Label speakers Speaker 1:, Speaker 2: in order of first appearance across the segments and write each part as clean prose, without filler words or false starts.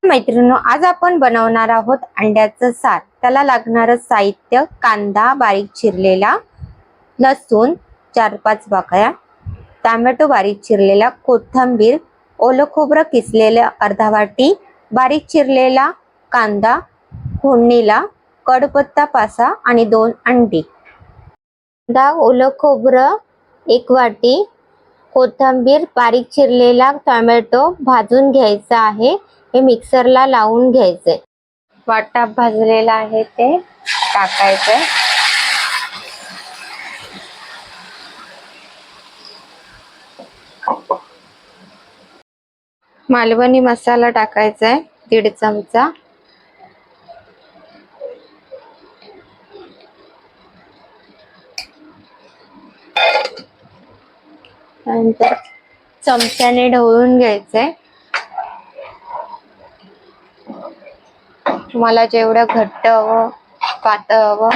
Speaker 1: मैत्रिणींनो, आज आपण बनवणार आहोत अंड्याचं सार। त्याला लागणारं साहित्य: कांदा बारीक चिरलेला, लसूण 4-5 पाकळ्या, टोमॅटो बारीक चिरलेला, कोथिंबीर, ओलं खोबरं किसलेलं अर्धा वाटी, बारीक चिरलेला कांदा फोडणीला, कढीपत्ता 5 आणि 2 अंडी। कांदा, ओलं खोबरं 1 वाटी, कोथिंबीर, बारीक चिरलेला टोमॅटो भाजून घ्यायचा आहे। हे मिक्सरला लावून घ्यायचे। वाटा भाजलेला आहे ते टाकायचे। मालवणी मसाला टाकायचा आहे 1.5 चमचा। नंतर चमच्याने ढवळून घ्यायचे। तुम्हाला जेवढं घट्ट हवं पातळ हवं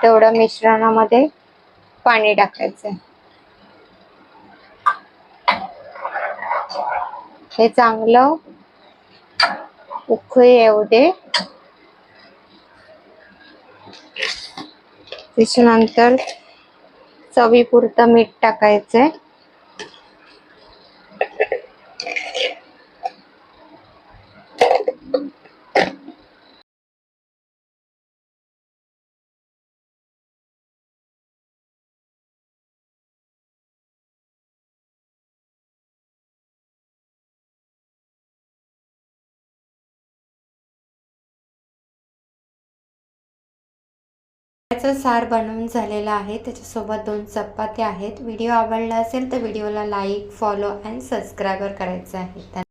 Speaker 1: तेवढं मिश्रणामध्ये पाणी टाकायचं। हे चांगलं उकळी येऊ दे। त्याच्यानंतर चवीपुरतं मीठ टाकायचंय। सार बनवून झालेला आहे। त्याच्यासोबत 2 चपात्या आहेत। व्हिडिओ आवडला असेल तर व्हिडिओला लाईक, फॉलो आणि सबस्क्राईब करायचं आहे।